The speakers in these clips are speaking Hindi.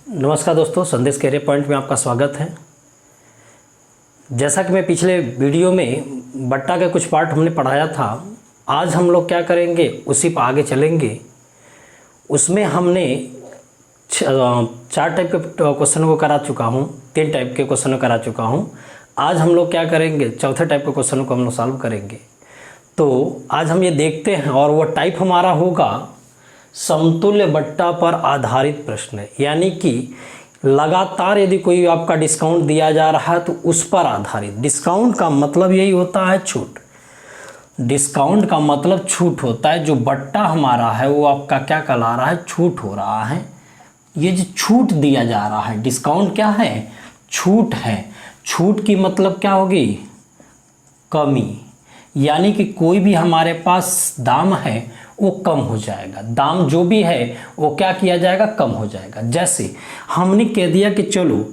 नमस्कार दोस्तों, संदेश कैरियर पॉइंट में आपका स्वागत है। जैसा कि मैं पिछले वीडियो में बट्टा के कुछ पार्ट हमने पढ़ाया था, आज हम लोग क्या करेंगे उसी पर आगे चलेंगे। उसमें हमने 4 टाइप के क्वेश्चन को करा चुका हूँ, 3 टाइप के क्वेश्चन को करा चुका हूँ। आज हम लोग क्या करेंगे, चौथे टाइप के क्वेश्चन को हम लोग सॉल्व करेंगे। तो आज हम ये देखते हैं और वो टाइप हमारा होगा समतुल्य बट्टा पर आधारित प्रश्न, यानी कि लगातार यदि कोई आपका डिस्काउंट दिया जा रहा है तो उस पर आधारित। डिस्काउंट का मतलब यही होता है छूट। डिस्काउंट का मतलब छूट होता है। जो बट्टा हमारा है वो आपका क्या कहला रहा है, छूट हो रहा है। ये जो छूट दिया जा रहा है, डिस्काउंट क्या है, छूट है। छूट की मतलब क्या होगी, कमी, यानी कि कोई भी हमारे पास दाम है वो कम हो जाएगा। दाम जो भी है वो क्या किया जाएगा, कम हो जाएगा। जैसे हमने कह दिया कि चलो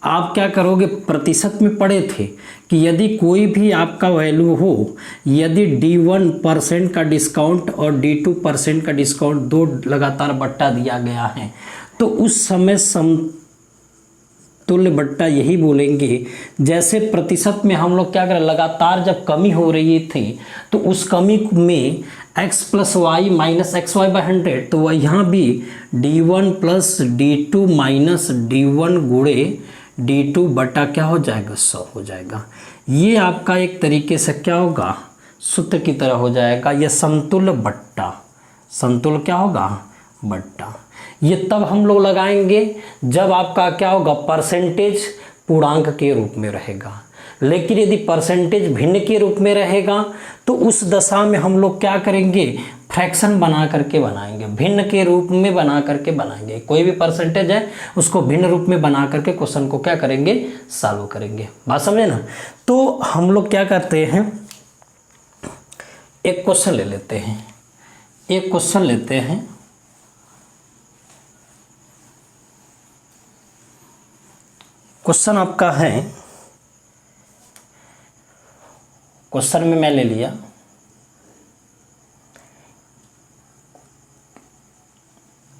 आप क्या करोगे, प्रतिशत में पढ़े थे कि यदि कोई भी आपका वैल्यू हो, यदि D1% का डिस्काउंट और D2% का डिस्काउंट, 2 लगातार बट्टा दिया गया है, तो उस समय समतुल्य बट्टा यही बोलेंगे। जैसे प्रतिशत में हम लोग क्या करें, लगातार जब कमी हो रही थी तो उस कमी में x + y - xy/100, तो यहाँ भी D1 + D2 - D1 गुणे D2 बटा क्या हो जाएगा, 100 हो जाएगा। ये आपका एक तरीके से क्या होगा, सूत्र की तरह हो जाएगा। यह समतुल्य बट्टा, समतुल्य क्या होगा, बट्टा। ये तब हम लोग लगाएंगे जब आपका क्या होगा, परसेंटेज पूर्णांक के रूप में रहेगा। लेकिन यदि परसेंटेज भिन्न के रूप में रहेगा तो उस दशा में हम लोग क्या करेंगे, फ्रैक्शन बना करके बनाएंगे, भिन्न के रूप में बना करके बनाएंगे। कोई भी परसेंटेज है उसको भिन्न रूप में बना करके क्वेश्चन को क्या करेंगे, सॉल्व करेंगे। बात समझे ना। तो हम लोग क्या करते हैं, एक क्वेश्चन ले लेते हैं, एक क्वेश्चन लेते हैं। क्वेश्चन आपका है, क्वेश्चन में मैं ले लिया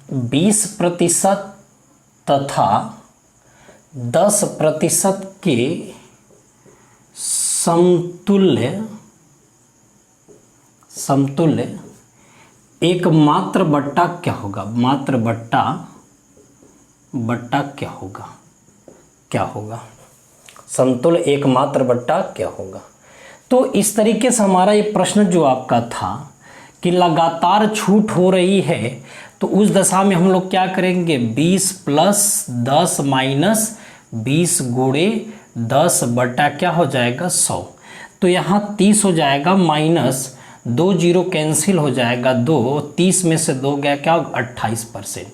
20% तथा 10% के समतुल्य एक मात्र बट्टा क्या होगा, मात्र बट्टा क्या होगा, क्या होगा, समतुल्य एक मात्र बट्टा क्या होगा। तो इस तरीके से हमारा ये प्रश्न जो आपका था कि लगातार छूट हो रही है, तो उस दशा में हम लोग क्या करेंगे, 20 + 10 - 20 गुणे 10 बटा क्या हो जाएगा, 100। तो यहाँ 30 हो जाएगा, माइनस 2 0 कैंसिल हो जाएगा, 2 30 में से 2 गया, क्या होगा, 28%।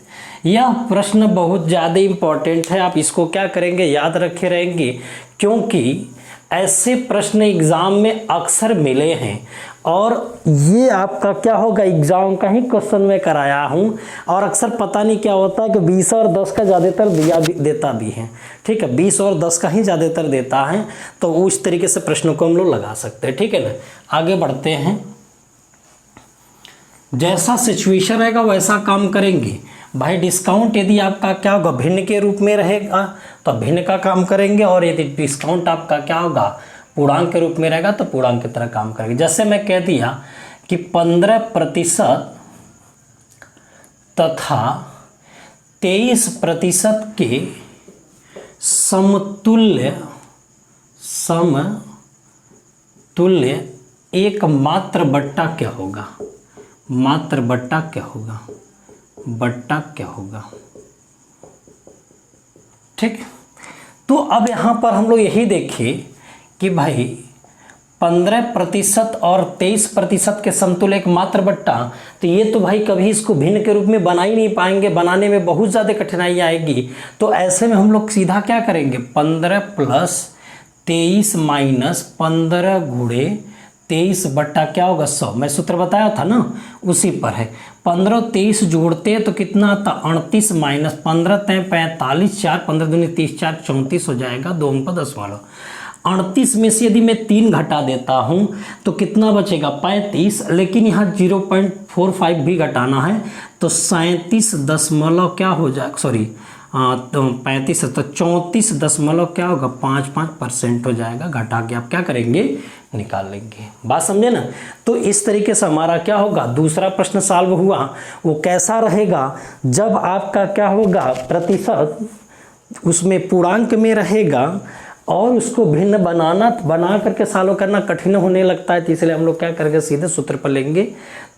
यह प्रश्न बहुत ज़्यादा इम्पॉर्टेंट है। आप इसको क्या करेंगे, याद रखे रहेंगे, क्योंकि ऐसे प्रश्न एग्ज़ाम में अक्सर मिले हैं। और ये आपका क्या होगा, एग्ज़ाम का ही क्वेश्चन मैं कराया हूँ। और अक्सर पता नहीं क्या होता है कि 20 और 10 का ज़्यादातर देता भी है। ठीक है, 20 और 10 का ही ज़्यादातर देता है। तो उस तरीके से प्रश्नों को हम लोग लगा सकते हैं। ठीक है ना। आगे बढ़ते हैं। जैसा सिचुएशन रहेगा वैसा काम करेंगे भाई। डिस्काउंट यदि आपका क्या होगा, भिन्न के रूप में रहेगा तो भिन्न का काम करेंगे, और यदि डिस्काउंट आपका क्या होगा, पूर्णांक के रूप में रहेगा तो पूर्णांक की तरह काम करेंगे। जैसे मैं कह दिया कि 15% तथा 23% के समतुल्य एक मात्र बट्टा क्या होगा, मात्र बट्टा क्या होगा, बट्टा क्या होगा। ठीक। तो अब यहाँ पर हम लोग यही देखें कि भाई 15% और 23% के समतुल्य एक मात्र बट्टा, तो ये तो भाई कभी इसको भिन्न के रूप में बना ही नहीं पाएंगे, बनाने में बहुत ज़्यादा कठिनाई आएगी। तो ऐसे में हम लोग सीधा क्या करेंगे, 15 + 23 - 15 गुणे 23 बट्टा क्या होगा, 100। मैं सूत्र बताया था ना, उसी पर है। 15 और 23 जोड़ते हैं तो कितना आता, 38 - 15 तय 45, 4 15 दूनी 30, 4 34 हो जाएगा, 2 अंक 10 वाला। 38 में से यदि मैं 3 घटा देता हूँ तो कितना बचेगा, 35। लेकिन यहाँ 0.45 भी घटाना है तो 37 दशमलव क्या हो जाएगा, सॉरी तो 35 तो 34 दशमलव क्या होगा 55% हो जाएगा, घटा के आप क्या करेंगे निकाल लेंगे। बात समझे ना। तो इस तरीके से हमारा क्या होगा, दूसरा प्रश्न सॉल्व हुआ। वो कैसा रहेगा, जब आपका क्या होगा प्रतिशत उसमें पूर्णांक में रहेगा और उसको भिन्न बना करके सॉल्व करना कठिन होने लगता है, तो इसलिए हम लोग क्या करेंगे सीधे सूत्र पर लेंगे।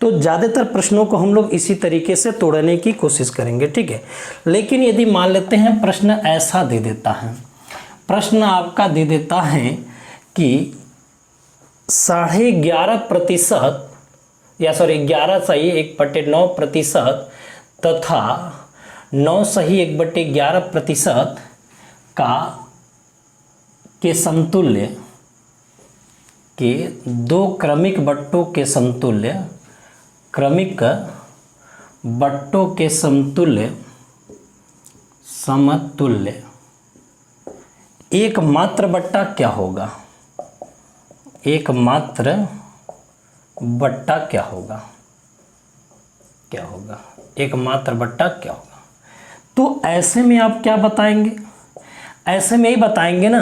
तो ज़्यादातर प्रश्नों को हम लोग इसी तरीके से तोड़ने की कोशिश करेंगे, ठीक है। लेकिन यदि मान लेते हैं प्रश्न ऐसा दे देता है, प्रश्न आपका दे देता है कि 11.5% या सॉरी 11 सही 1/9% तथा 9 सही 1/11% के समतुल्य के दो क्रमिक बट्टों के समतुल्य एकमात्र बट्टा क्या होगा, एकमात्र बट्टा क्या होगा, एकमात्र बट्टा क्या होगा। तो ऐसे में आप क्या बताएंगे, ऐसे में ही बताएंगे ना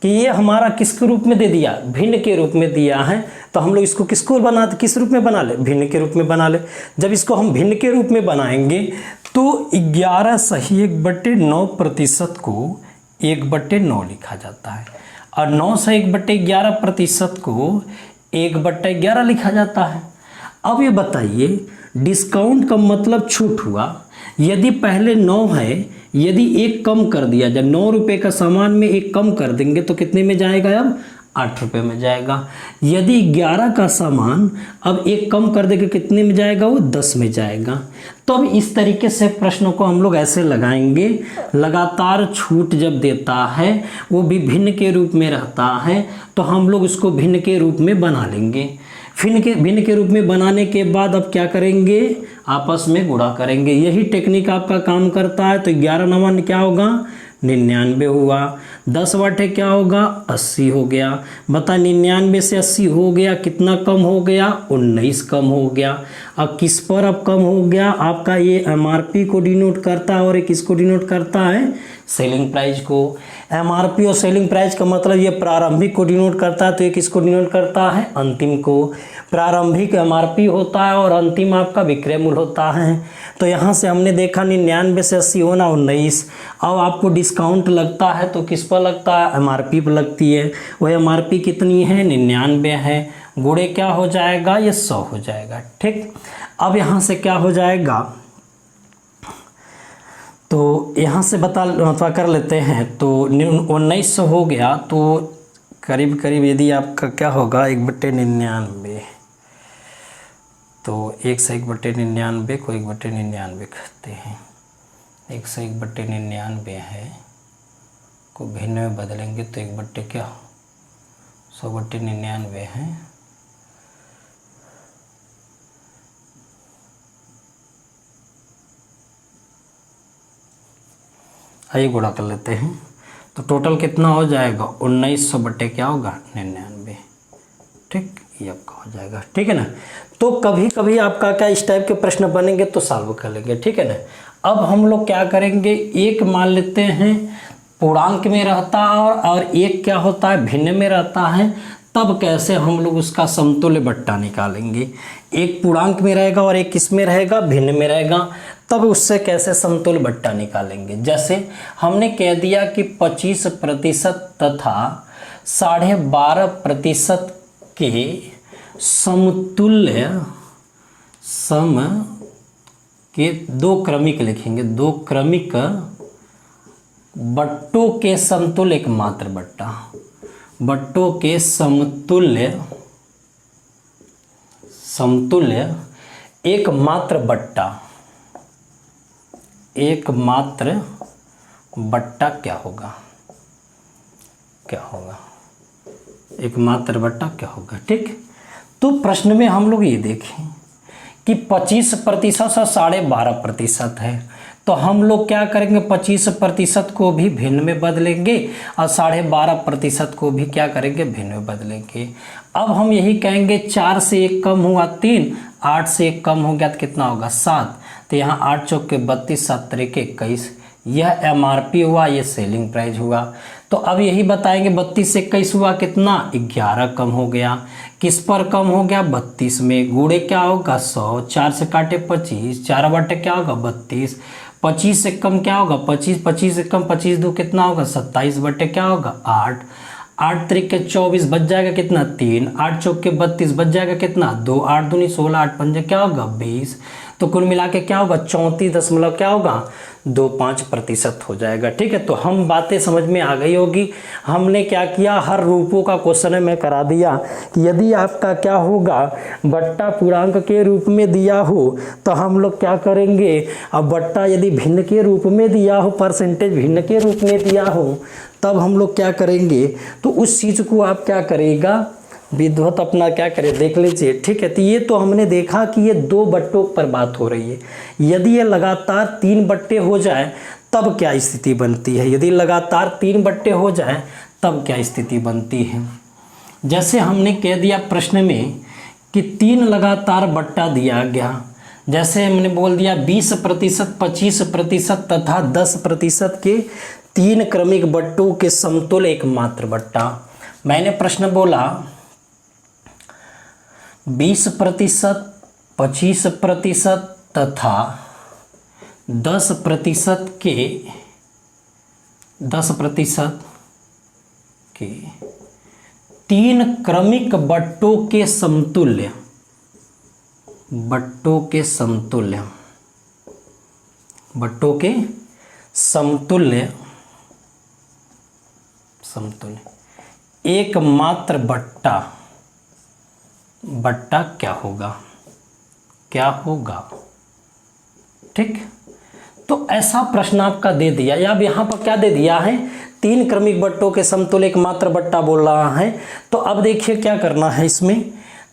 कि ये हमारा किसके रूप में दे दिया, भिन्न के रूप में दिया है, तो हम लोग इसको किस रूप में बना ले, भिन्न के रूप में बना ले। जब इसको हम भिन्न के रूप में बनाएंगे तो 11 सही 1/9% को 1/9 लिखा जाता है और 9 सही 1/11% को 1/11 लिखा जाता है। अब ये बताइए डिस्काउंट का मतलब छूट हुआ। यदि पहले 9 है, यदि एक कम कर दिया जाए, 9 रुपये का सामान में एक कम कर देंगे तो कितने में जाएगा, अब 8 रुपये में जाएगा। यदि 11 का सामान अब एक कम कर देंगे कितने में जाएगा, वो 10 में जाएगा। तो अब इस तरीके से प्रश्नों को हम लोग ऐसे लगाएंगे, लगातार छूट जब देता है वो भी भिन्न के रूप में रहता है तो हम लोग इसको भिन्न के रूप में बना लेंगे। भिन्न के रूप में बनाने के बाद अब क्या करेंगे, आपस में गुणा करेंगे। यही टेक्निक आपका काम करता है। तो 11 9 क्या होगा 99 हुआ, 10 बटे क्या होगा 80 हो गया। बता 99 से 80 हो गया, कितना कम हो गया 19 कम हो गया। अब किस पर अब कम हो गया, आपका ये MRP को डिनोट करता है और ये किसको डिनोट करता है, सेलिंग प्राइस को। MRP और सेलिंग प्राइस का मतलब ये प्रारंभिक को डिनोट करता है, तो ये किसको डिनोट करता है, अंतिम को। प्रारंभिक MRP होता है और अंतिम आपका विक्रय मूल्य होता है। तो यहाँ से हमने देखा 99 से 80 होना 19। अब आपको डिस्काउंट लगता है तो किस पर लगता है, MRP पर लगती है। वह MRP कितनी है 99 है, गुणे क्या हो जाएगा, ये 100 हो जाएगा, ठीक। अब यहाँ से क्या हो जाएगा, तो यहाँ से बता कर लेते हैं। तो 1900 हो गया, तो करीब करीब यदि आपका क्या होगा 1/99, तो 1 से 1/99 को 1/99 कहते हैं। 1 से 1/99 है को भिन्न में बदलेंगे तो 100/99 है। आइए गुणा कर लेते हैं। तो टोटल कितना हो जाएगा 1900 बटे क्या होगा 99, ठीक, ये आपका हो जाएगा, ठीक है ना। तो कभी कभी आपका क्या इस टाइप के प्रश्न बनेंगे तो सॉल्व कर लेंगे, ठीक है ना। अब हम लोग क्या करेंगे, एक मान लेते हैं पूर्णांक में रहता है और एक क्या होता है भिन्न में रहता है, तब कैसे हम लोग उसका समतुल्य बट्टा निकालेंगे। एक पूर्णांक में रहेगा और एक किस में रहेगा, भिन्न में रहेगा, तब उससे कैसे समतुल्य बट्टा निकालेंगे। जैसे हमने कह दिया कि 25% तथा 12.5% के समतुल्य के दो क्रमिक लिखेंगे, दो क्रमिक बट्टों के समतुल्य एकमात्र बट्टा, बट्टों के समतुल्य एकमात्र बट्टा, एकमात्र बट्टा क्या होगा, एकमात्र बट्टा क्या होगा, ठीक। तो प्रश्न में हम लोग ये देखें कि 25% और 12.5% है, तो हम लोग क्या करेंगे 25% को भी भिन्न में बदलेंगे और 12.5% को भी क्या करेंगे भिन्न में बदलेंगे। अब हम यही कहेंगे 4 से 1 कम हुआ 3, 8 से 1 कम हो गया तो कितना होगा 7। तो यहाँ 8 चौक के 32, 7 तरीके 21, यह एमआरपी हुआ, ये सेलिंग प्राइस हुआ। तो अब यही बताएंगे 32 से 21 हुआ कितना, 11 कम हो गया। किस पर कम हो गया, 32 में। गुणे क्या होगा 100, 4 से काटे 25, 4 बटे क्या होगा 32। 25 से कम क्या होगा 25, 25 से कम 25 दो कितना होगा 27 बटे क्या होगा 8। 8 तरीके 24 बच जाएगा कितना 3, 8 चौके 32 बच जाएगा कितना 2, 8 दूनी 16, 8 पंजे क्या होगा 20। तो कुल मिला के क्या होगा 34 क्या होगा 25% हो जाएगा। ठीक है, तो हम बातें समझ में आ गई होगी। हमने क्या किया, हर रूपों का क्वेश्चन में करा दिया कि यदि आपका क्या होगा बट्टा पूर्णांक के रूप में दिया हो तो हम लोग क्या करेंगे, अब बट्टा यदि भिन्न के रूप में दिया हो, परसेंटेज भिन्न के रूप में दिया हो, तब हम लोग क्या करेंगे, तो उस चीज़ को आप क्या करेगा विद्वत अपना क्या करे देख लीजिए। ठीक है, तो ये तो हमने देखा कि ये 2 बट्टों पर बात हो रही है। यदि ये लगातार 3 बट्टे हो जाए तब क्या स्थिति बनती है, यदि लगातार 3 बट्टे हो जाए तब क्या स्थिति बनती है। जैसे हमने कह दिया प्रश्न में कि 3 लगातार बट्टा दिया गया, जैसे हमने बोल दिया 20%, 25% तथा 10% के 3 क्रमिक बट्टों के समतुल्य एकमात्र बट्टा। मैंने प्रश्न बोला 20%, 25% तथा 10% के 3 क्रमिक बट्टों के समतुल्य एकमात्र बट्टा क्या होगा। ठीक, तो ऐसा प्रश्न आपका दे दिया, या अब यहाँ पर क्या दे दिया है 3 क्रमिक बट्टों के समतुल्य एकमात्र बट्टा बोल रहा है। तो अब देखिए क्या करना है इसमें,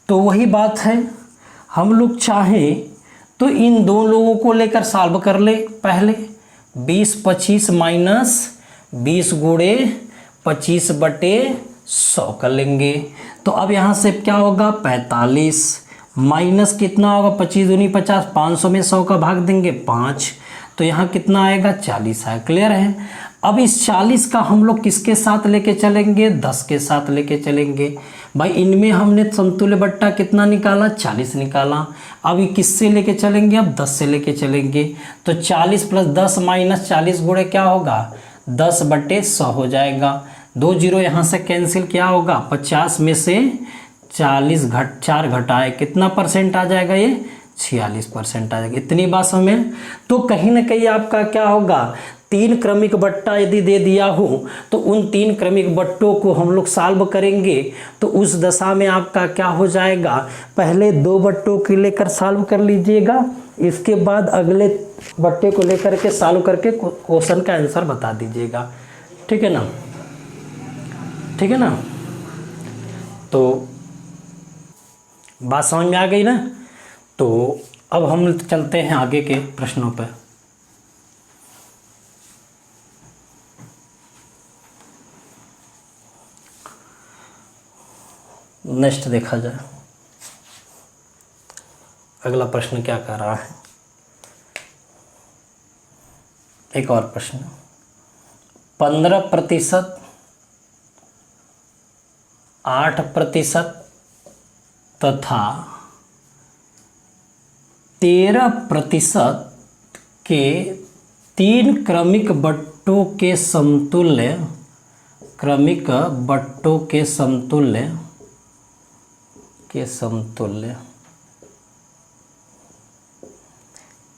तो वही बात है, हम लोग चाहें तो इन दो लोगों को लेकर सॉल्व कर ले। पहले 20-25 माइनस 20 गुणे 25 बटे 100 कर लेंगे। तो अब यहाँ से क्या होगा 45 माइनस कितना होगा 25 दूनी 50, 500 में 100 का भाग देंगे 5, तो यहाँ कितना आएगा 40 है। क्लियर है। अब इस 40 का हम लोग किसके साथ लेके चलेंगे, 10 के साथ लेके चलेंगे। भाई इनमें हमने समतुल्य बट्टा कितना निकाला 40 निकाला। अब ये किससे लेके चलेंगे, अब 10 से लेके चलेंगे। तो 40 प्लस 10 माइनस 40 गुणे क्या होगा 10 बटे 100 हो जाएगा। 2 जीरो यहाँ से कैंसिल, क्या होगा 50 में से 40 4 घटाए कितना परसेंट आ जाएगा, ये 46% आ जाएगा। इतनी बात समझ। तो कहीं ना कहीं आपका क्या होगा 3 क्रमिक बट्टा यदि दे दिया हो तो उन 3 क्रमिक बट्टों को हम लोग सॉल्व करेंगे। तो उस दशा में आपका क्या हो जाएगा, पहले 2 बट्टों के लेकर सॉल्व कर लीजिएगा, इसके बाद अगले बट्टे को लेकर के सॉल्व करके क्वेश्चन का आंसर बता दीजिएगा। ठीक है ना, ठीक है ना। तो बात समझ में आ गई ना। तो अब हम चलते हैं आगे के प्रश्नों पर। नेक्स्ट देखा जाए अगला प्रश्न क्या कह रहा है। एक और प्रश्न, 15%, 8% तथा 13% के 3 क्रमिक बट्टों के समतुल्य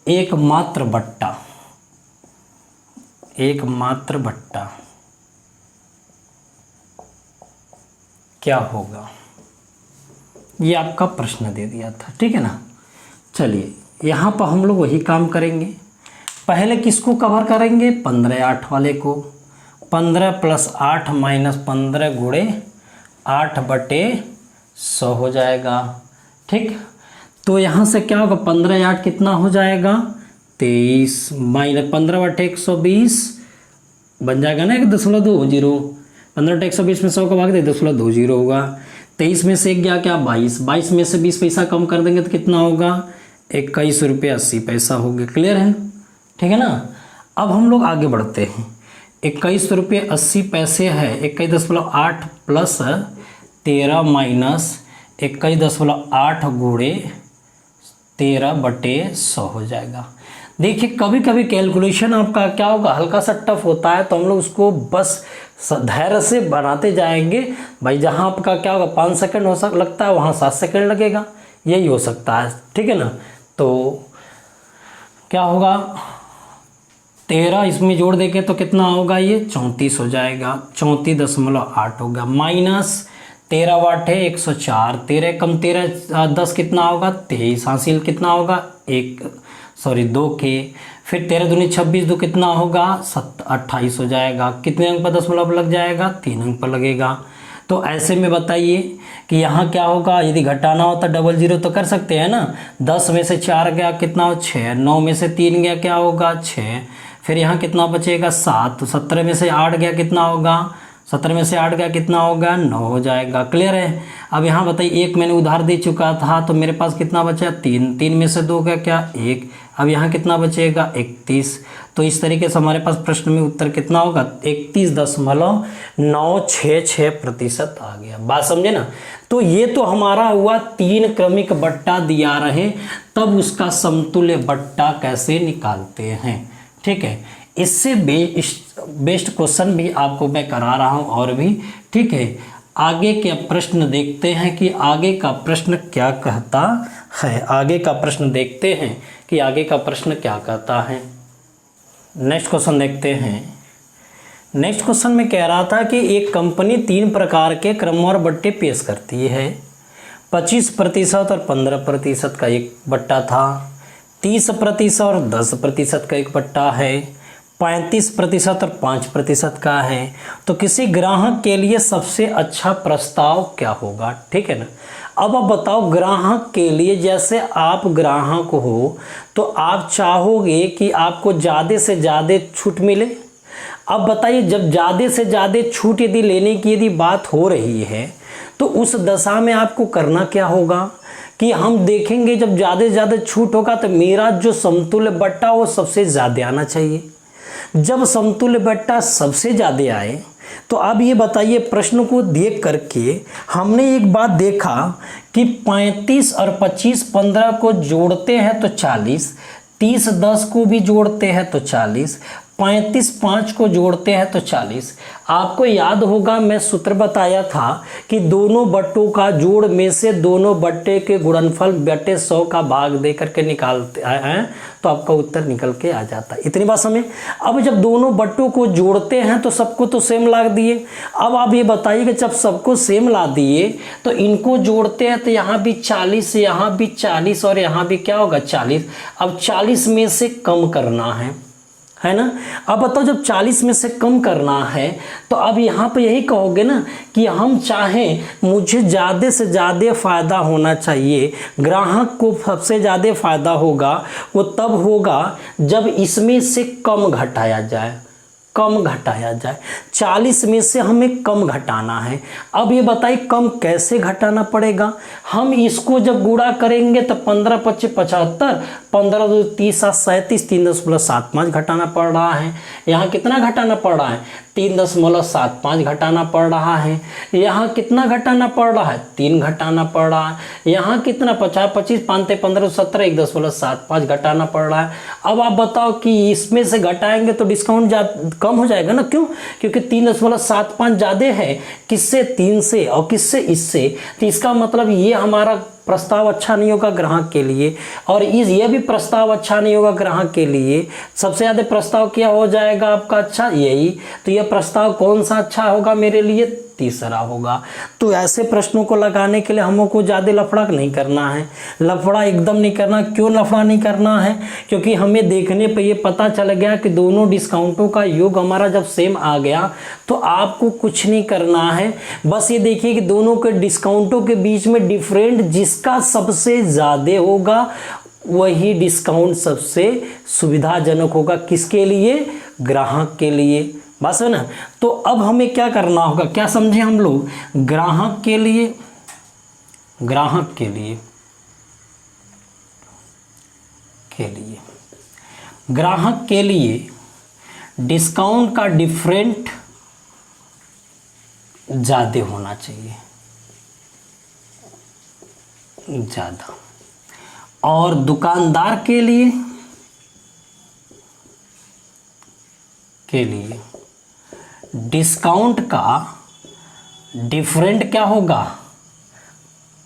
एकमात्र बट्टा क्या होगा, ये आपका प्रश्न दे दिया था। ठीक है ना। चलिए यहाँ पर हम लोग वही काम करेंगे। पहले किसको कवर करेंगे 15/8 वाले को। 15 प्लस 8 माइनस 15 गुणे 8 बटे 100 हो जाएगा। ठीक, तो यहाँ से क्या होगा 15/8 कितना हो जाएगा 23 माइनस 15 बटे 120 बन जाएगा ना 1.20। 15 बटे 120 में 100 का भाग दे 2.20 होगा। 23 में से गया क्या 22 में से 20 पैसा कम कर देंगे तो कितना होगा 21 रुपये 80 पैसा हो गया। क्लियर है, ठीक है ना। अब हम लोग आगे बढ़ते हैं। 21 रुपये 80 पैसे है, 21.8 प्लस 13 माइनस 21.8 गुणे 13/100 हो जाएगा। देखिए कभी कभी कैलकुलेशन आपका क्या होगा, हल्का सा टफ होता है, तो हम लोग उसको बस धैर्य से बनाते जाएंगे भाई। जहाँ आपका क्या होगा 5 सेकंड लगता है, वहाँ 7 सेकंड लगेगा, यही हो सकता है, ठीक है ना। तो क्या होगा, 13 इसमें जोड़ देंगे तो कितना होगा, ये 34 हो जाएगा, 34.8 होगा, माइनस 13 वाट है 104, 13 कम 13 10 कितना होगा 23, हासिल कितना होगा 2 के, फिर 13 दूनी 26, 2 कितना होगा 28 हो जाएगा। कितने अंक पर दशमलव लग जाएगा, 3 अंक पर लगेगा। तो ऐसे में बताइए कि यहाँ क्या होगा, यदि घटाना हो तो 00 तो कर सकते हैं ना। 10 में से 4 गया कितना हो 6, 9 में से 3 गया क्या होगा 6, फिर यहाँ कितना बचेगा 7, तो 17 में से 8 गया कितना होगा, 17 में से 8 गया कितना होगा 9 हो जाएगा। क्लियर है। अब यहाँ बताइए 1 मैंने उधार दे चुका था, तो मेरे पास कितना बचा 3, 3 में से 2 गया क्या 1, अब यहाँ कितना बचेगा 31। तो इस तरीके से हमारे पास प्रश्न में उत्तर कितना होगा 31.966% आ गया। बात समझे ना। तो ये तो हमारा हुआ 3 क्रमिक बट्टा दिया रहे, तब उसका समतुल्य बट्टा कैसे निकालते हैं, ठीक है। इससे बेस्ट क्वेश्चन भी आपको मैं करा रहा हूँ और भी, ठीक है। आगे के प्रश्न देखते हैं कि आगे का प्रश्न क्या कहता है। आगे का प्रश्न देखते हैं कि आगे का प्रश्न क्या कहता है। नेक्स्ट क्वेश्चन देखते हैं। नेक्स्ट क्वेश्चन में कह रहा था कि एक कंपनी 3 प्रकार के क्रमवार बट्टे पेश करती है। 25% और 15% का एक बट्टा था, 30% और 10% का एक बट्टा है, 35% और 5% का है। तो किसी ग्राहक के लिए सबसे अच्छा प्रस्ताव क्या होगा, ठीक है ना। अब आप बताओ, ग्राहक के लिए, जैसे आप ग्राहक हो तो आप चाहोगे कि आपको ज़्यादा से ज़्यादा छूट मिले। अब बताइए, जब ज़्यादा से ज़्यादा छूट यदि लेने की यदि बात हो रही है तो उस दशा में आपको करना क्या होगा कि हम देखेंगे जब ज़्यादा से ज़्यादा छूट होगा तो मेरा जो समतुल्य बट्टा वो सबसे ज़्यादा आना चाहिए। जब समतुल्य बट्टा सबसे ज़्यादा आए तो अब ये बताइए, प्रश्न को देख करके हमने एक बात देखा कि 35 और 25 15 को जोड़ते हैं तो 40, 30 10 को भी जोड़ते हैं तो 40, 35 5 को जोड़ते हैं तो 40। आपको याद होगा मैं सूत्र बताया था कि दोनों बट्टों का जोड़ में से दोनों बट्टे के गुणनफल बटे 100 का भाग दे करके निकालते हैं तो आपका उत्तर निकल के आ जाता है। इतनी बात समझे। अब जब दोनों बट्टों को जोड़ते हैं तो सबको तो सेम ला दिए। अब आप ये बताइए कि जब सबको सेम ला दिए तो इनको जोड़ते हैं तो यहाँ भी 40, यहाँ भी 40 और यहाँ भी क्या होगा 40। अब 40 में से कम करना है ना। अब बताओ, जब 40 में से कम करना है तो अब यहाँ पे यही कहोगे ना कि हम चाहें मुझे ज़्यादा से ज़्यादा फ़ायदा होना चाहिए, ग्राहक को सबसे ज़्यादा फ़ायदा होगा वो तब होगा जब इसमें से कम घटाया जाए, कम घटाया जाए। 40 में से हमें कम घटाना है। अब ये बताइए कम कैसे घटाना पड़ेगा। हम इसको जब गुणा करेंगे तो 15 25 75, 15 2 30 7 37, 3.75 घटाना पड़ रहा है। यहाँ कितना घटाना पड़ रहा है 3.75 घटाना पड़ रहा है। यहाँ कितना घटाना पड़ रहा है 3 घटाना पड़ रहा है। यहाँ कितना 50 25 5 15 17 1.75 घटाना पड़ रहा है। अब आप बताओ कि इसमें से घटाएंगे तो डिस्काउंट कम हो जाएगा ना। क्यों? क्योंकि 3.75 ज़्यादा है किससे 3 से और किससे इससे। तो इसका मतलब ये हमारा प्रस्ताव अच्छा नहीं होगा ग्राहक के लिए, और ये भी प्रस्ताव अच्छा नहीं होगा ग्राहक के लिए। सबसे ज़्यादा प्रस्ताव क्या हो जाएगा आपका अच्छा, यही। तो यह प्रस्ताव कौन सा अच्छा होगा मेरे लिए, तीसरा होगा। तो ऐसे प्रश्नों को लगाने के लिए हमको ज़्यादा लफड़ा नहीं करना है, लफड़ा एकदम नहीं करना। क्यों लफड़ा नहीं करना है? क्योंकि हमें देखने पे ये पता चल गया कि दोनों डिस्काउंटों का योग हमारा जब सेम आ गया तो आपको कुछ नहीं करना है। बस ये देखिए कि दोनों के डिस्काउंटों के बीच में डिफरेंट जिसका सबसे ज़्यादा होगा वही डिस्काउंट सबसे सुविधाजनक होगा। किसके लिए? ग्राहक के लिए। बस है ना। तो अब हमें क्या करना होगा, क्या समझे हम लोग, ग्राहक के लिए, ग्राहक के लिए, ग्राहक के लिए डिस्काउंट का डिफरेंट ज़्यादा होना चाहिए, ज़्यादा। और दुकानदार के लिए डिस्काउंट का डिफरेंट क्या होगा,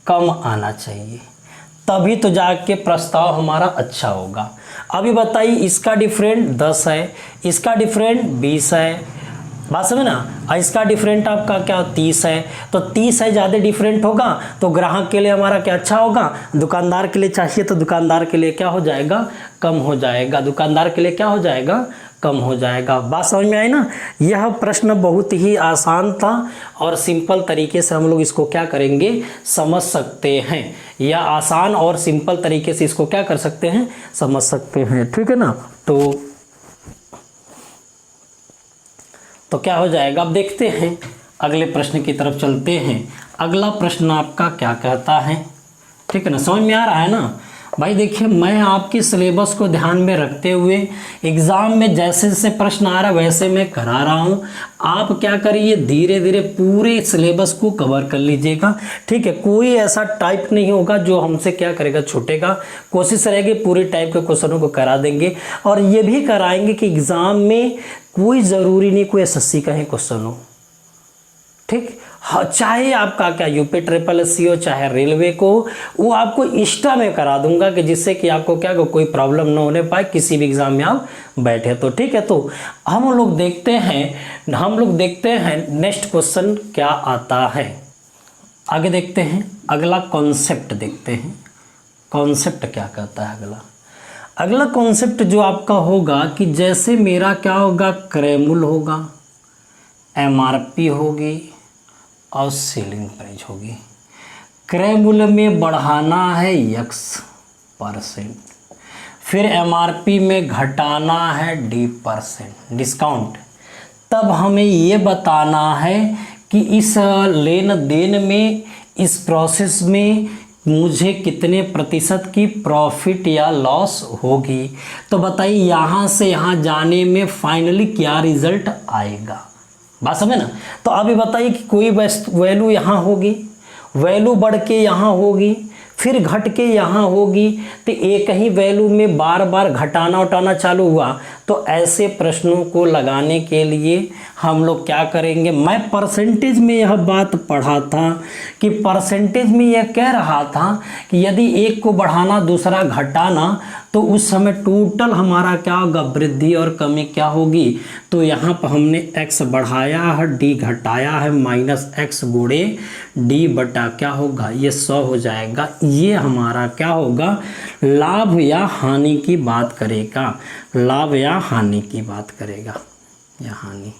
कम आना चाहिए, तभी तो जाके प्रस्ताव हमारा अच्छा होगा। अभी बताइए, इसका डिफरेंट 10 है, इसका डिफरेंट 20 है, बात समझ ना, और इसका डिफरेंट आपका क्या 30 है, तो 30 है ज़्यादा डिफरेंट होगा, तो ग्राहक के लिए हमारा क्या अच्छा होगा, दुकानदार के लिए चाहिए तो दुकानदार के लिए क्या हो जाएगा, कम हो जाएगा, दुकानदार के लिए क्या हो जाएगा, कम हो जाएगा। बात समझ में आई ना। यह प्रश्न बहुत ही आसान था और सिंपल तरीके से हम लोग इसको क्या करेंगे, समझ सकते हैं, या आसान और सिंपल तरीके से इसको क्या कर सकते हैं, समझ सकते हैं, ठीक है ना। तो क्या हो जाएगा, अब देखते हैं अगले प्रश्न की तरफ चलते हैं। अगला प्रश्न आपका क्या कहता है, ठीक है ना, समझ में आ रहा है ना भाई। देखिए, मैं आपके सिलेबस को ध्यान में रखते हुए एग्ज़ाम में जैसे जैसे प्रश्न आ रहा है वैसे मैं करा रहा हूँ। आप क्या करिए, धीरे धीरे पूरे सिलेबस को कवर कर लीजिएगा, ठीक है। कोई ऐसा टाइप नहीं होगा जो हमसे क्या करेगा, छूटेगा। कोशिश रहेगी पूरे टाइप के क्वेश्चनों को करा देंगे, और ये भी कराएंगे कि एग्ज़ाम में कोई ज़रूरी नहीं कोई एसएससी का ही क्वेश्चन हो, ठीक। हाँ, चाहे आपका क्या यूपी ट्रिपल एससी हो, चाहे रेलवे को, वो आपको इंस्टा में करा दूंगा कि जिससे कि आपको क्या कोई प्रॉब्लम ना होने पाए किसी भी एग्ज़ाम में आप बैठे तो, ठीक है। तो हम लोग देखते हैं नेक्स्ट क्वेश्चन क्या आता है। आगे देखते हैं, अगला कॉन्सेप्ट देखते हैं, कॉन्सेप्ट क्या कहता है। अगला कॉन्सेप्ट जो आपका होगा कि जैसे मेरा क्या होगा, क्रय मूल्य होगा, एमआरपी होगी और सेलिंग प्राइस होगी। क्रय मूल्य में बढ़ाना है x%, फिर एमआरपी में घटाना है d% डिस्काउंट। तब हमें ये बताना है कि इस लेन देन में, इस प्रोसेस में मुझे कितने प्रतिशत की प्रॉफिट या लॉस होगी। तो बताइए, यहाँ से यहाँ जाने में फाइनली क्या रिजल्ट आएगा, बात समझे ना। तो अभी बताइए कि कोई वैल्यू यहाँ होगी, वैल्यू बढ़ के यहाँ होगी, फिर घट के यहाँ होगी, तो एक ही वैल्यू में बार बार घटाना उठाना चालू हुआ। तो ऐसे प्रश्नों को लगाने के लिए हम लोग क्या करेंगे, मैं परसेंटेज में यह बात पढ़ा था कि परसेंटेज में यह कह रहा था कि यदि एक को बढ़ाना दूसरा घटाना तो उस समय टोटल हमारा क्या होगा, वृद्धि और कमी क्या होगी। तो यहाँ पर हमने x बढ़ाया है, d घटाया है, -x गुणे d बटा क्या होगा, ये 100 हो जाएगा। ये हमारा क्या होगा, लाभ या हानि की बात करेगा, लाभ या हानि की बात करेगा, या हानि,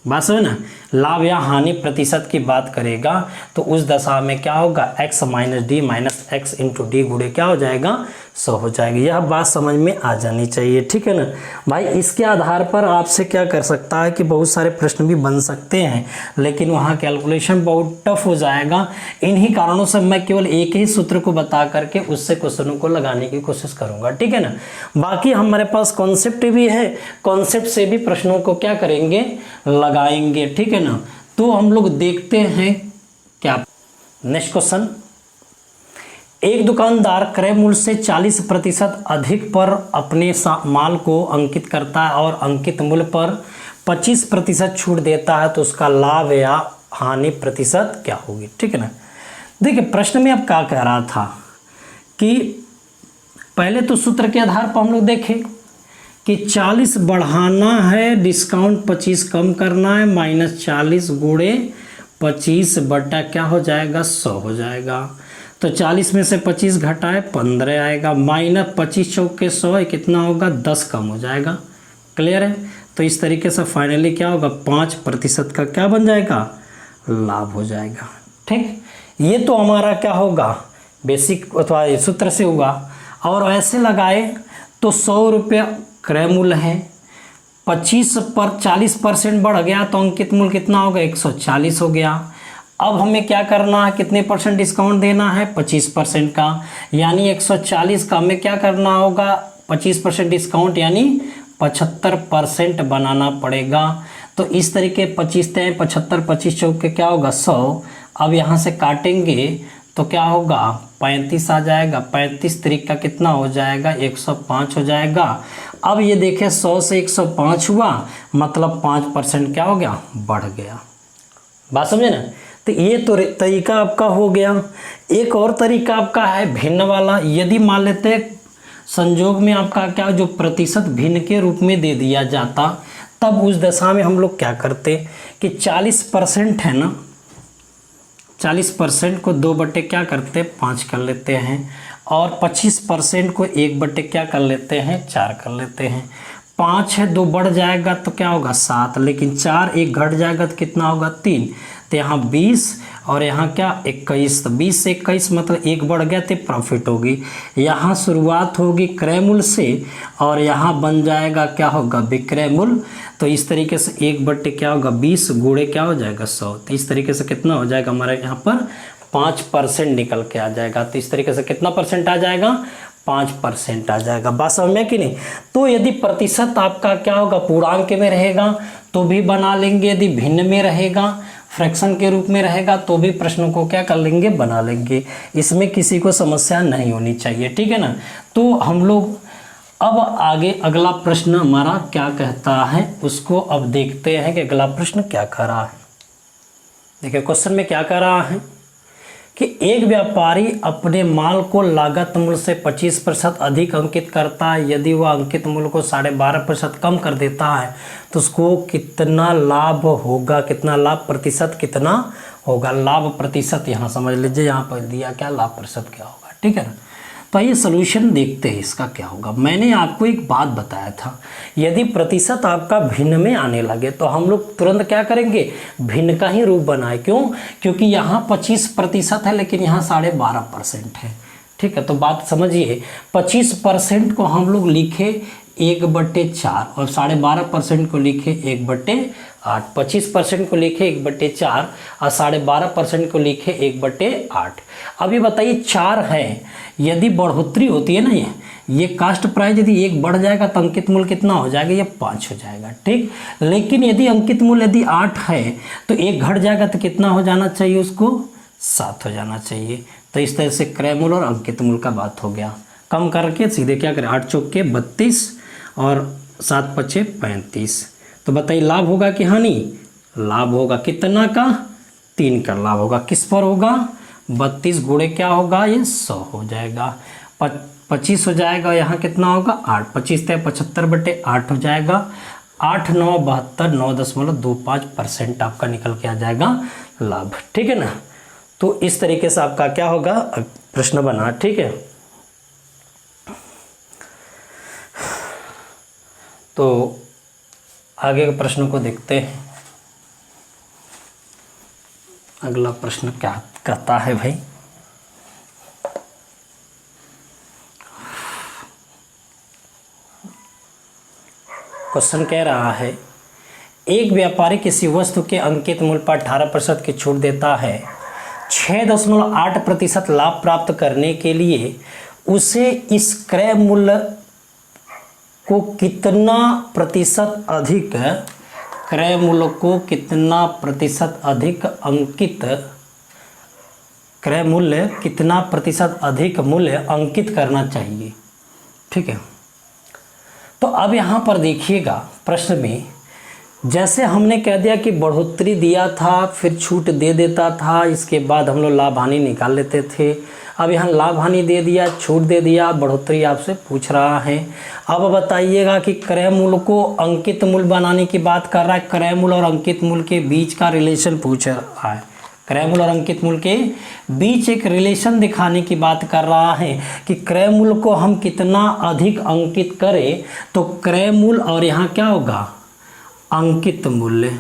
बात समझ ना, लाभ या हानि प्रतिशत की बात करेगा। तो उस दशा में क्या होगा, x - d - x × d गुणे क्या हो जाएगा, 100 हो जाएगी। यह बात समझ में आ जानी चाहिए, ठीक है ना भाई। इसके आधार पर आपसे क्या कर सकता है कि बहुत सारे प्रश्न भी बन सकते हैं, लेकिन वहाँ कैलकुलेशन बहुत टफ हो जाएगा। इन्हीं कारणों से मैं केवल एक ही सूत्र को बता करके उससे क्वेश्चनों को लगाने की कोशिश करूँगा, ठीक है ना। बाकी हमारे पास कॉन्सेप्ट भी है, कॉन्सेप्ट से भी प्रश्नों को क्या करेंगे, लगाएंगे, ठीक है ना। तो हम लोग देखते हैं क्या नेक्स्ट क्वेश्चन। एक दुकानदार क्रय मूल्य से 40% अधिक पर अपने माल को अंकित करता है और अंकित मूल्य पर 25% छूट देता है, तो उसका लाभ या हानि प्रतिशत क्या होगी, ठीक है ना। देखिए, प्रश्न में अब क्या कह रहा था कि पहले तो सूत्र के आधार पर हम लोग देखें कि 40 बढ़ाना है, डिस्काउंट 25 कम करना है, -40 गुणे 25 बटा क्या हो जाएगा, 100 हो जाएगा। तो 40 में से 25 घटाए 15 आएगा, -25 चौक के 100 है, कितना होगा, 10 कम हो जाएगा। क्लियर है। तो इस तरीके से फाइनली क्या होगा, 5% का क्या बन जाएगा, लाभ हो जाएगा, ठीक। ये तो हमारा क्या होगा, बेसिक अथवा सूत्र से होगा। और ऐसे लगाए तो 100 रुपये क्रय मूल्य है, 25 पर 40% बढ़ गया तो अंकित मूल्य कितना होगा, 140 हो गया। अब हमें क्या करना है, कितने % डिस्काउंट देना है, 25% का, यानी 140 का हमें क्या करना होगा, 25% डिस्काउंट यानी 75% बनाना पड़ेगा। तो इस तरीके 25 × 75, 25 चौके क्या होगा 100। अब यहाँ से काटेंगे तो क्या होगा 35 आ जाएगा। 35 तरीका कितना हो जाएगा 105 हो जाएगा। अब ये देखें 100 से 105 हुआ, मतलब 5% क्या हो गया बढ़ गया। बात समझे ना। तो ये तो तरीका आपका हो गया। एक और तरीका आपका है भिन्न वाला। यदि मान लेते हैं संयोग में आपका क्या जो प्रतिशत भिन्न के रूप में दे दिया जाता, तब उस दशा में हम लोग क्या करते कि 40% है ना, 40% को 2 क्या करते 5 कर लेते हैं, और 25% को 1 क्या कर लेते हैं 4 कर लेते हैं। 5 है 2 बढ़ जाएगा तो क्या होगा 7, लेकिन 4 1 घट जाएगा तो कितना होगा 3। तो यहाँ 20 और यहाँ क्या 21। तो 20 से 21 मतलब 1 बढ़ गया तो प्रॉफिट होगी। यहाँ शुरुआत होगी क्रय मूल्य से और यहाँ बन जाएगा क्या होगा विक्रय मूल्य। तो इस तरीके से 1 क्या होगा 20 गुणे क्या हो जाएगा 100। तो इस तरीके से कितना हो जाएगा हमारे यहाँ पर 5% निकल के आ जाएगा। तो इस तरीके से कितना परसेंट आ जाएगा 5% आ जाएगा। बात समझ में कि नहीं। तो यदि प्रतिशत आपका क्या होगा पूर्णांक में रहेगा तो भी बना लेंगे, यदि भिन्न में रहेगा फ्रैक्शन के रूप में रहेगा तो भी प्रश्नों को क्या कर लेंगे बना लेंगे। इसमें किसी को समस्या नहीं होनी चाहिए, ठीक है ना। तो हम लोग अब आगे अगला प्रश्न हमारा क्या कहता है उसको अब देखते हैं कि अगला प्रश्न क्या कह रहा है। देखिए क्वेश्चन में क्या कह रहा है कि एक व्यापारी अपने माल को लागत मूल्य से 25% अधिक अंकित करता है। यदि वह अंकित मूल्य को 12.5% कम कर देता है तो उसको कितना लाभ होगा, कितना लाभ प्रतिशत कितना होगा। लाभ प्रतिशत यहाँ समझ लीजिए, यहाँ पर दिया क्या लाभ प्रतिशत क्या होगा, ठीक है ना। तो ये सोल्यूशन देखते हैं इसका क्या होगा। मैंने आपको एक बात बताया था, यदि प्रतिशत आपका भिन्न में आने लगे तो हम लोग तुरंत क्या करेंगे भिन्न का ही रूप बनाए। क्यों? क्योंकि यहाँ 25% है लेकिन यहाँ 12.5% है, ठीक है। तो बात समझिए 25% को हम लोग लिखे 1/4 और 12.5% को लिखे 1/8। 25% को लिखे 1/4 और 12.5% को लिखे 1/8। अब ये बताइए 4 है, यदि बढ़ोतरी होती है ना ये कास्ट प्राइस यदि 1 बढ़ जाएगा तो अंकित मूल्य कितना हो जाएगा, ये 5 हो जाएगा, ठीक। लेकिन यदि अंकित मूल्य यदि 8 है तो 1 घट जाएगा तो कितना हो जाना चाहिए, उसको 7 हो जाना चाहिए। तो इस तरह से क्रय मूल्य और अंकित मूल्य का बात हो गया। कम करके सीधे क्या करें 8 चौके 32 और 7 पछे 35। तो बताइए लाभ होगा कि हानि, लाभ होगा। कितना का 3 का लाभ होगा। किस पर होगा 32 गुणे क्या होगा ये 100 हो जाएगा। 25 हो जाएगा, यहाँ कितना होगा 8। 25 × 75/8 हो जाएगा। 8 9 72 9.25% आपका निकल के आ जाएगा लाभ, ठीक है ना। तो इस तरीके से आपका क्या होगा प्रश्न बना, ठीक है। तो आगे के प्रश्न को देखते हैं। अगला प्रश्न क्या कहता है भाई। क्वेश्चन कह रहा है एक व्यापारी किसी वस्तु के अंकित मूल्य पर 18% की छूट देता है। 6.8% लाभ प्राप्त करने के लिए उसे इस क्रय मूल्य को कितना प्रतिशत अधिक, क्रय मूल्य को कितना प्रतिशत अधिक अंकित, क्रय मूल्य कितना प्रतिशत अधिक मूल्य अंकित करना चाहिए, ठीक है। तो अब यहाँ पर देखिएगा प्रश्न में जैसे हमने कह दिया कि बढ़ोतरी दिया था फिर छूट दे देता था, इसके बाद हम लोग लाभ हानि निकाल लेते थे। अब यहाँ लाभ हानि दे दिया, छूट दे दिया, बढ़ोतरी आपसे पूछ रहा है। अब बताइएगा कि क्रय मूल्य को अंकित मूल्य बनाने की बात कर रहा है। क्रय मूल्य और अंकित मूल्य के बीच का रिलेशन पूछ रहा है। क्रय मूल्य और अंकित मूल्य के बीच एक रिलेशन दिखाने की बात कर रहा है कि क्रय मूल्य को हम कितना अधिक अंकित करें तो क्रय मूल्य और यहाँ क्या होगा अंकित मूल्य।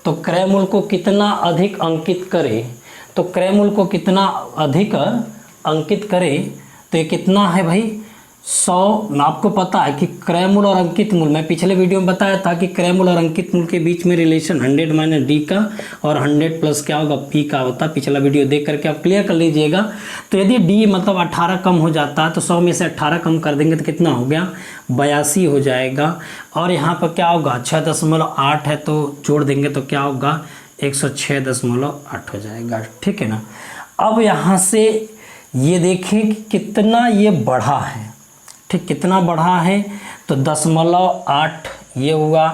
तो क्रय मूल्य को कितना अधिक अंकित करें तो क्रय मूल्य को कितना अधिक अंकित करें तो ये कितना है भाई, 100, आपको पता है कि क्रय मूल्य और अंकित मूल्य, मैं पिछले वीडियो में बताया था कि क्रय मूल्य और अंकित मूल्य के बीच में रिलेशन 100 माइनस डी का और 100 प्लस क्या होगा पी का होता है। पिछला वीडियो देख करके आप क्लियर कर लीजिएगा। तो यदि डी मतलब 18 कम हो जाता है तो 100 में से 18 कम कर देंगे तो कितना हो गया 82 हो जाएगा। और यहाँ पर क्या होगा 6.8 है तो जोड़ देंगे तो क्या होगा 106.8 हो जाएगा। ठीक है ना। अब यहाँ से ये देखें कि कितना ये बढ़ा है। ठीक, कितना बढ़ा है तो 0.8 ये हुआ,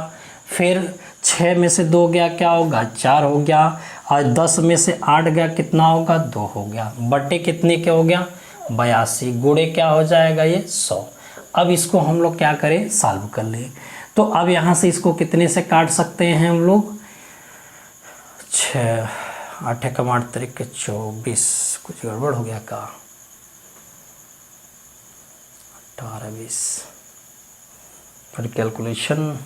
फिर 6 में से 2 गया क्या होगा 4 हो गया, और 10 में से 8 गया कितना होगा 2 हो गया, बटे कितने के हो गया 82, गुणे क्या हो जाएगा ये 100। अब इसको हम लोग क्या करें सॉल्व कर लें। तो अब यहाँ से इसको कितने से काट सकते हैं हम लोग 6, 8 कम 8 तरीके 24, कुछ गड़बड़ हो गया का 18 20, फिर कैलकुलेशन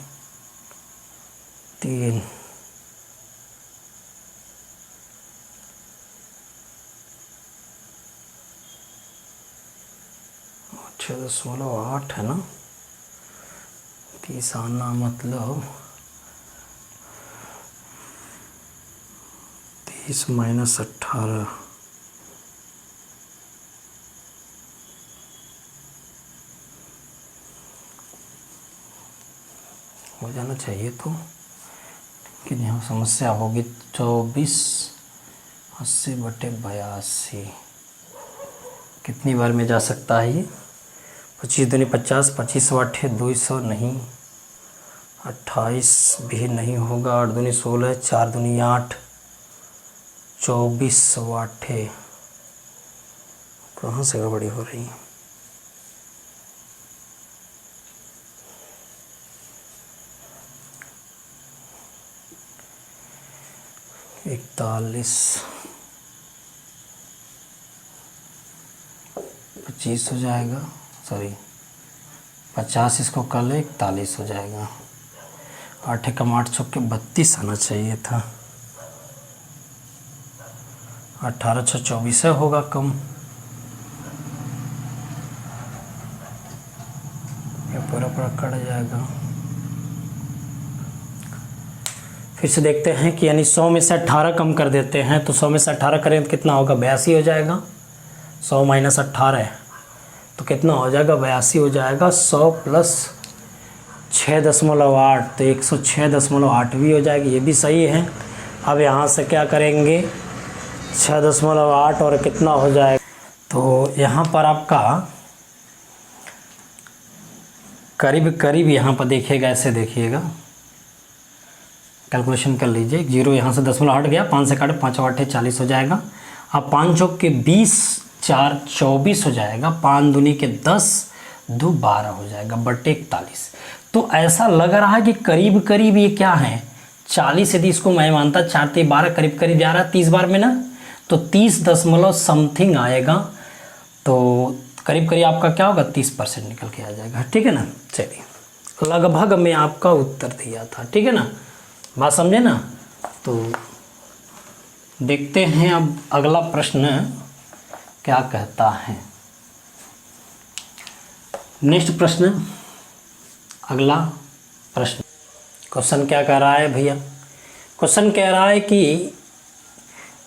3 6.8 है ना, 30 आना मतलब 30 माइनस 18 हो जाना चाहिए। तो कि यहाँ समस्या होगी 24 80 बटे 82 कितनी बार में जा सकता है ये 25 दूनी 50, 25 8 200 नहीं, 28 भी नहीं होगा, 8 दूनी 16, 4 दूनी 8, 24 8 कहाँ से गड़बड़ी हो रही है। 41 25 हो जाएगा, सॉरी 50 इसको कर ले 41 हो जाएगा, 8 कम 8 छक्के 32 आना चाहिए था, 18 6 24 होगा कम, ये पूरा पूरा कट जाएगा। फिर से देखते हैं कि यानी 100 में से 18 कम कर देते हैं तो 100 में से 18 करें तो कितना होगा 82 हो जाएगा, 100 माइनस 18 तो कितना हो जाएगा 82 हो जाएगा, 100 प्लस 6.8 तो 106.8 भी हो जाएगी, ये भी सही है। अब यहाँ से क्या करेंगे 6.8 और कितना हो जाएगा, तो यहाँ पर आपका करीब करीब यहाँ पर देखिएगा, ऐसे देखिएगा कैलकुलेशन कर लीजिए, 0 यहाँ से 10 हट गया, 5 से काटे 5 8 40 हो जाएगा। अब 5 चौक के 20 4 24 हो जाएगा, 5 दूनी के 10 2 12 हो जाएगा बटे 41। तो ऐसा लग रहा है कि करीब करीब ये क्या है 40, यदि इसको मैं मानता 4 से 12 करीब करीब जा रहा है 30 बार में ना, तो 30 दशमलव समथिंग आएगा, तो करीब करीब आपका क्या होगा 30% निकल के आ जाएगा। ठीक है ना। चलिए लगभग में आपका उत्तर दिया था। ठीक है ना, बात समझे ना। तो देखते हैं अब अगला प्रश्न क्या कहता है। नेक्स्ट प्रश्न, अगला प्रश्न, क्वेश्चन क्या कह रहा है भैया, क्वेश्चन कह रहा है कि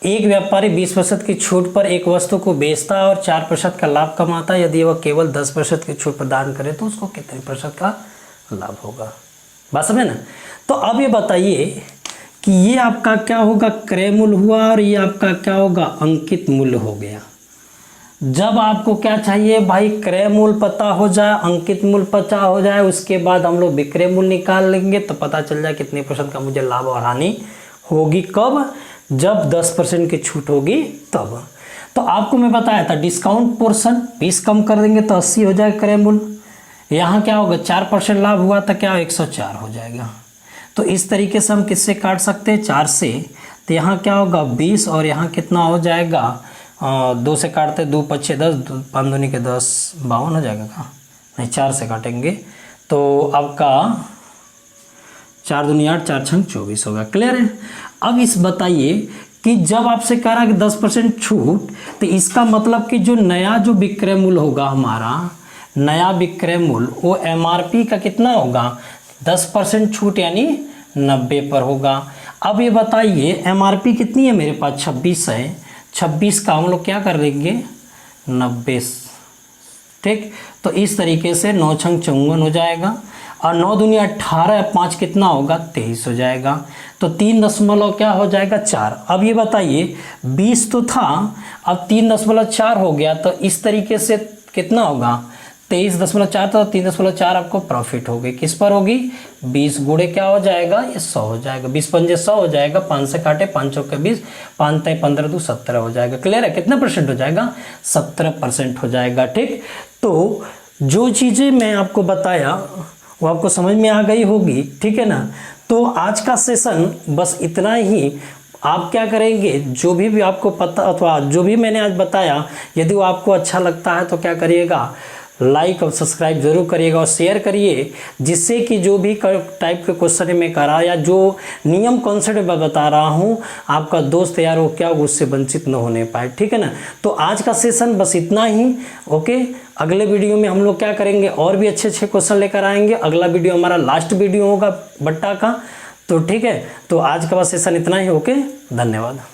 एक व्यापारी 20% की छूट पर एक वस्तु को बेचता है और 4% का लाभ कमाता है, यदि वह केवल 10% की छूट प्रदान करे तो उसको कितने % का लाभ होगा। बात समझे ना। तो अब ये बताइए कि ये आपका क्या होगा क्रय मूल्य हुआ और ये आपका क्या होगा अंकित मूल्य हो गया। जब आपको क्या चाहिए भाई क्रय मूल्य पता हो जाए, अंकित मूल्य पता हो जाए, उसके बाद हम लोग विक्रय मूल्य निकाल लेंगे तो पता चल जाए कितने % का मुझे लाभ और हानि होगी। कब, जब 10% की छूट होगी तब। तो आपको मैं बताया था डिस्काउंट पोर्शन 20 कम कर देंगे तो 80 हो जाएगा क्रय मूल्य। यहाँ क्या होगा 4% लाभ हुआ था क्या 104 हो जाएगा। तो इस तरीके से हम किससे काट सकते हैं 4 से, तो यहाँ क्या होगा 20 और यहाँ कितना हो जाएगा 2 से काटते 2 5 10 5 दूनी के 10 52 हो जाएगा का नहीं 4 से काटेंगे तो आपका 4 दूनी 8 4 छंग 24 होगा। क्लियर है। अब इस बताइए कि जब आपसे कह रहा है कि 10% छूट, तो इसका मतलब कि जो नया जो विक्रय मूल्य होगा हमारा नया विक्रय मूल्य वो MRP का कितना होगा, 10% छूट यानी 90 पर होगा। अब ये बताइए MRP कितनी है मेरे पास, 26 है, 26 का हम लोग क्या कर लेंगे 90, ठीक। तो इस तरीके से 9 छंग 54 हो जाएगा और 9 दूनी 18, 5 कितना होगा 23 हो जाएगा। तो 3 क्या हो जाएगा 4। अब ये बताइए 20 तो था, अब 3.4 हो गया, तो इस तरीके से कितना होगा 23.4, तो 3.4 आपको प्रॉफिट होगी, किस पर होगी 20 गुणे क्या हो जाएगा ये 100 हो जाएगा, 20 पंजे 100 हो जाएगा, 5 से काटे 5 चौके 20, 5 तय 15 2 17 हो जाएगा। क्लियर है, कितना % हो जाएगा 17% हो जाएगा, ठीक। तो जो चीज़ें मैं आपको बताया वो आपको समझ में आ गई होगी, ठीक है ना। तो आज का सेशन बस इतना ही। आप क्या करेंगे, जो भी आपको पता अथवा जो भी मैंने आज बताया, यदि वो आपको अच्छा लगता है तो क्या करिएगा, लाइक और सब्सक्राइब जरूर करिएगा और शेयर करिए, जिससे कि जो भी टाइप के क्वेश्चन में करा या जो नियम कॉन्सेप्ट मैं बता रहा हूँ आपका दोस्त यार वो क्या उससे वंचित न होने पाए, ठीक है ना। तो आज का सेशन बस इतना ही। ओके, अगले वीडियो में हम लोग क्या करेंगे, और भी अच्छे अच्छे क्वेश्चन लेकर आएंगे। अगला वीडियो हमारा लास्ट वीडियो होगा बट्टा का, तो ठीक है। तो आज का बस सेशन इतना ही। ओके, धन्यवाद।